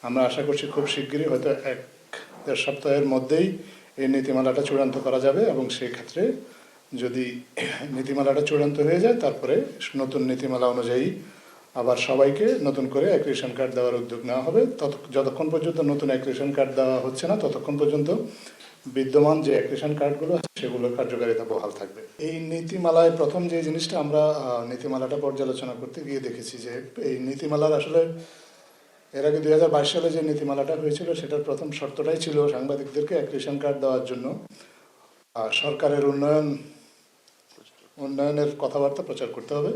আমরা আশা করছি খুব শিগগিরই, হয়তো 1-1.5 সপ্তাহের মধ্যেই এই নীতিমালাটা চূড়ান্ত করা যাবে, এবং সেই ক্ষেত্রে যদি নীতিমালাটা চূড়ান্ত হয়ে যায় তারপরে নতুন নীতিমালা অনুযায়ী আবার সবাইকে নতুন করে এক রেশন কার্ড দেওয়ার উদ্যোগ নেওয়া হবে। যতক্ষণ পর্যন্ত নতুন এক রেশন কার্ড দেওয়া হচ্ছে না ততক্ষণ পর্যন্ত বিদ্যমান যে এক রেশন কার্ডগুলো আছে সেগুলোর কার্যকারিতা বহাল থাকবে। এই নীতিমালায় প্রথম যে জিনিসটা আমরা নীতিমালাটা পর্যালোচনা করতে গিয়ে দেখেছি যে এই নীতিমালার আসলে এর আগে 2022 সালে যে নীতিমালাটা হয়েছিল সেটার প্রথম শর্তটাই ছিল সাংবাদিকদেরকে এক রেশন কার্ড দেওয়ার জন্য সরকারের উন্নয়নের কথাবার্তা প্রচার করতে হবে।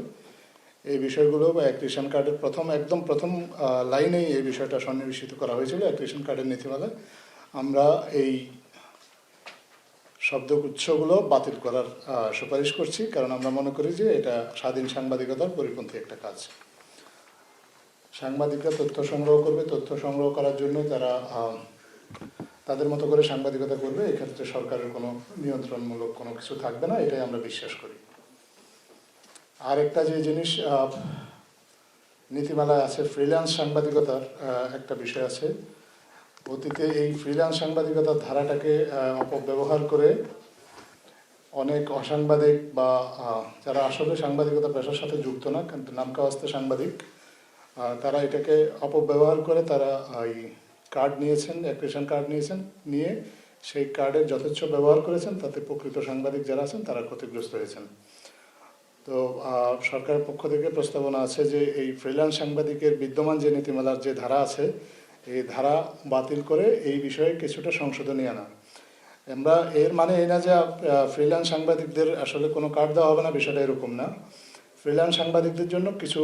এই বিষয়গুলো বা এক রেশন কার্ডের একদম প্রথম লাইনেই এই বিষয়টা সন্নিবেশিত করা হয়েছিল এক রেশন কার্ডের নীতিমালায়। আমরা এই শব্দগুচ্ছগুলো বাতিল করার সুপারিশ করছি, কারণ আমরা মনে করি যে এটা স্বাধীন সাংবাদিকতার পরিপন্থী একটা কাজ। সাংবাদিকরা তথ্য সংগ্রহ করবে, তথ্য সংগ্রহ করার জন্য তারা তাদের মতো করে সাংবাদিকতা করবে, এক্ষেত্রে সরকারের কোনো নিয়ন্ত্রণমূলক কোনো কিছু থাকবে না, এটাই আমরা বিশ্বাস করি। আর একটা যে জিনিস নীতিমালায় আছে, ফ্রিল্যান্স সাংবাদিকতার একটা বিষয় আছে। অতীতে এই ফ্রিল্যান্স সাংবাদিকতার ধারাটাকে অপব্যবহার করে অনেক অসাংবাদিক বা যারা আসলে সাংবাদিকতা পেশার সাথে যুক্ত না কিন্তু নামকাওয়াস্তে সাংবাদিক, তারা এটাকে অপব্যবহার করে তারা এই কার্ড নিয়েছেন, এক রেশন কার্ড নিয়েছেন, নিয়ে সেই কার্ডের যথেচ্ছ ব্যবহার করেছেন, তাতে প্রকৃত সাংবাদিক যারা আছেন তারা ক্ষতিগ্রস্ত হয়েছেন। তো সরকারের পক্ষ থেকে প্রস্তাবনা আছে যে এই ফ্রিল্যান্স সাংবাদিকের বিদ্যমান যে নীতিমালার যে ধারা আছে এই ধারা বাতিল করে এই বিষয়ে কিছুটা সংশোধনী আনা। আমরা এর মানে এই না যে ফ্রিল্যান্স সাংবাদিকদের আসলে কোনো কার্ড দেওয়া হবে না, বিষয়টা এরকম না। ফ্রিল্যান্স সাংবাদিকদের জন্য কিছু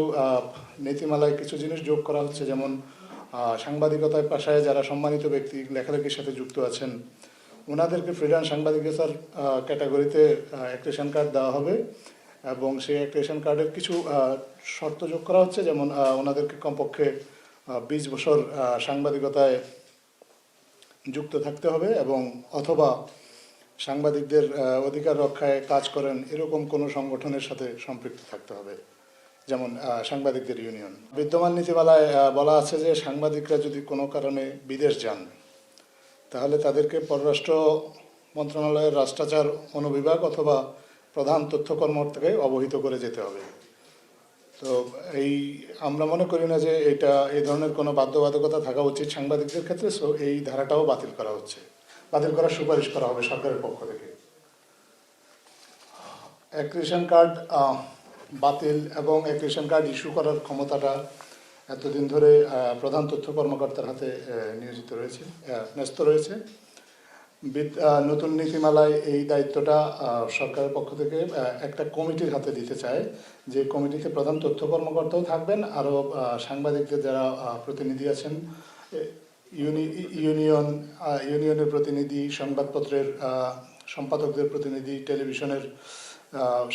নীতিমালায় কিছু জিনিস যোগ করা হচ্ছে, যেমন সাংবাদিকতার পেশায় যারা সম্মানিত ব্যক্তি লেখালেখির সাথে যুক্ত আছেন ওনাদেরকে ফ্রিল্যান্স সাংবাদিকতার ক্যাটাগরিতে এক রেশন কার্ড দেওয়া হবে, এবং সেই এক রেশন কার্ডের কিছু শর্ত যোগ করা হচ্ছে, যেমন ওনাদেরকে কমপক্ষে 20 বছর সাংবাদিকতায় যুক্ত থাকতে হবে, এবং অথবা সাংবাদিকদের অধিকার রক্ষায় কাজ করেন এরকম কোনো সংগঠনের সাথে সম্পৃক্ত থাকতে হবে, যেমন সাংবাদিকদের ইউনিয়ন। বিদ্যমান নীতিমালায় বলা আছে যে সাংবাদিকরা যদি কোনো কারণে বিদেশ যান তাহলে তাদেরকে পররাষ্ট্র মন্ত্রণালয়ের রাষ্ট্রাচার অনুবিভাগ অথবা প্রধান তথ্য কর্মকর্তাকে অবহিত করে যেতে হবে। তো আমরা মনে করি না যে এই ধরনের কোনো বাধ্যবাধকতা থাকা উচিত সাংবাদিকদের ক্ষেত্রে। সো এই ধারাটাও বাতিল করার সুপারিশ করা হবে সরকারের পক্ষ থেকে। এক রেশন কার্ড বাতিল এবং এক রেশন কার্ড ইস্যু করার ক্ষমতাটা এতদিন ধরে প্রধান তথ্য কর্মকর্তার হাতে ন্যস্ত রয়েছে। নতুন নীতিমালায় এই দায়িত্বটা সরকারের পক্ষ থেকে একটা কমিটির হাতে দিতে চায়, যে কমিটিতে প্রধান তথ্য কর্মকর্তাও থাকবেন, আরও সাংবাদিকদের যারা প্রতিনিধি আছেন, ইউনিয়নের প্রতিনিধি, সংবাদপত্রের সম্পাদকদের প্রতিনিধি, টেলিভিশনের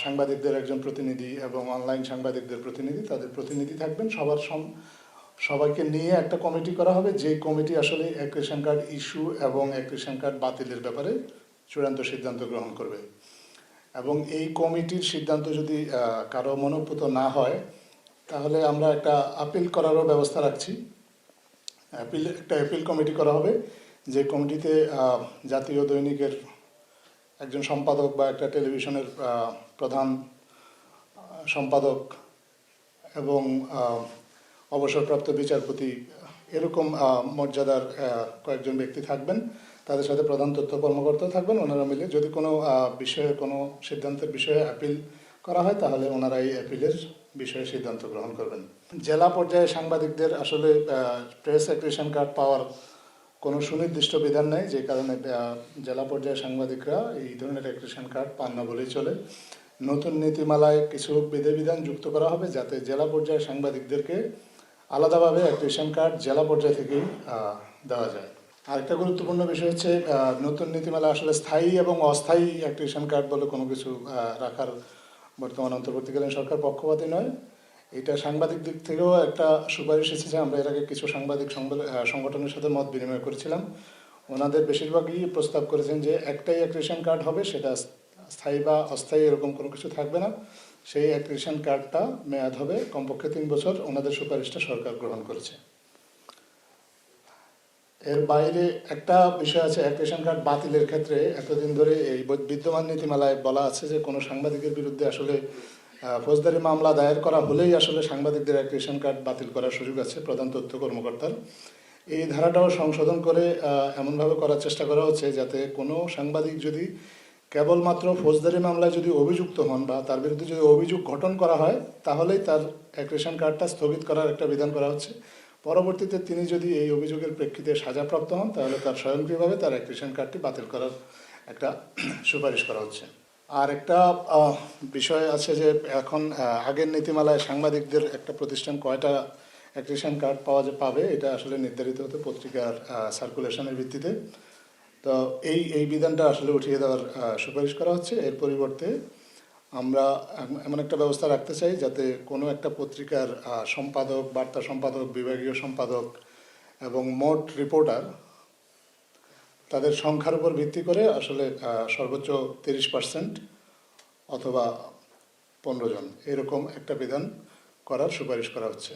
সাংবাদিকদের একজন প্রতিনিধি এবং অনলাইন সাংবাদিকদের প্রতিনিধি, তাদের প্রতিনিধি থাকবেন। সবাইকে নিয়ে একটা কমিটি করা হবে, যে কমিটি আসলে এক রেশন কার্ড ইস্যু এবং এক রেশন কার্ড বাতিলের ব্যাপারে চূড়ান্ত সিদ্ধান্ত গ্রহণ করবে। এবং এই কমিটির সিদ্ধান্ত যদি কারো মনোপুত না হয় তাহলে আমরা একটা আপিল করারও ব্যবস্থা রাখছি। একটা আপিল কমিটি করা হবে, যে কমিটিতে জাতীয় দৈনিকের একজন সম্পাদক বা একটা টেলিভিশনের প্রধান সম্পাদক এবং অবসরপ্রাপ্ত বিচারপতি এরকম মর্যাদার কয়েকজন ব্যক্তি থাকবেন, তাদের সাথে প্রধান তথ্য কর্মকর্তা থাকবেন। ওনারা মিলে যদি কোনো বিষয়ে কোনো সিদ্ধান্তের বিষয়ে আপিল করা হয় তাহলে ওনারা এই আপিলের বিষয়ে সিদ্ধান্ত গ্রহণ করবেন। জেলা পর্যায়ে সাংবাদিকদের আসলে প্রেস এক রেশন কার্ড পাওয়ার কোনো সুনির্দিষ্ট বিধান নেই, যে কারণে জেলা পর্যায়ে সাংবাদিকরা এই ধরনের এক রেশন কার্ড পান না বলেই চলে। নতুন নীতিমালায় কিছু বিধিবিধান যুক্ত করা হবে যাতে জেলা পর্যায়ে সাংবাদিকদেরকে আলাদাভাবে এক রেশন কার্ড জেলা পর্যায় থেকেই দেওয়া যায়। আরেকটা গুরুত্বপূর্ণ বিষয় হচ্ছে নতুন নীতিমালা আসলে স্থায়ী এবং অস্থায়ী এক রেশন কার্ড বলে কোনো কিছু রাখার বর্তমান অন্তর্বর্তীকালীন সরকার পক্ষপাতী নয়। এটা সাংবাদিক দিক থেকেও একটা সুপারিশ এসেছে। আমরা এর আগে কিছু সাংবাদিক সংগঠনের সাথে মত বিনিময় করেছিলাম। ওনাদের বেশিরভাগই প্রস্তাব করেছেন যে একটাই এক রেশন কার্ড হবে, সেটা স্থায়ী বা অস্থায়ী এরকম কোনো কিছু থাকবে না। সেই এক রেশন কার্ডটা মেয়াদ হবে কমপক্ষে 3 বছর। ওনাদের সুপারিশটা সরকার গ্রহণ করেছে। এর বাইরে একটা বিষয় আছে, এক রেশন কার্ড বাতিলের ক্ষেত্রে এতদিন ধরে এই বিদ্যমান নীতিমালায় বলা আছে যে কোনো সাংবাদিকের বিরুদ্ধে আসলে ফৌজদারি মামলা দায়ের করা হলেই আসলে সাংবাদিকদের এক রেশন কার্ড বাতিল করার সুযোগ আছে প্রধান তথ্য কর্মকর্তার। এই ধারাটাও সংশোধন করে এমনভাবে করার চেষ্টা করা হচ্ছে যাতে কোনো সাংবাদিক যদি কেবলমাত্র ফৌজদারি মামলায় যদি অভিযুক্ত হন বা তার বিরুদ্ধে যদি অভিযোগ গঠন করা হয় তাহলেই তার এক রেশন কার্ডটা স্থগিত করার একটা বিধান করা হচ্ছে। পরবর্তীতে তিনি যদি এই অভিযোগের প্রেক্ষিতে সাজাপ্রাপ্ত হন তাহলে তার স্বয়ংক্রিয়ভাবে তার এক রেশন কার্ডটি বাতিল করার একটা সুপারিশ করা হচ্ছে। আর একটা বিষয় আছে যে এখন আগের নীতিমালায় সাংবাদিকদের একটা প্রতিষ্ঠান কয়টা এক রেশন কার্ড পাবে এটা আসলে নির্ধারিত হতো পত্রিকার সার্কুলেশনের ভিত্তিতে। তো এই বিধানটা আসলে উঠিয়ে দেওয়ার সুপারিশ করা হচ্ছে। এর পরিবর্তে আমরা এমন একটা ব্যবস্থা রাখতে চাই যাতে কোনো একটা পত্রিকার সম্পাদক, বার্তা সম্পাদক, বিভাগীয় সম্পাদক এবং মোট রিপোর্টার তাদের সংখ্যার উপর ভিত্তি করে আসলে সর্বোচ্চ 30% অথবা 15 জন এরকম একটা বিধান করার সুপারিশ করা হচ্ছে।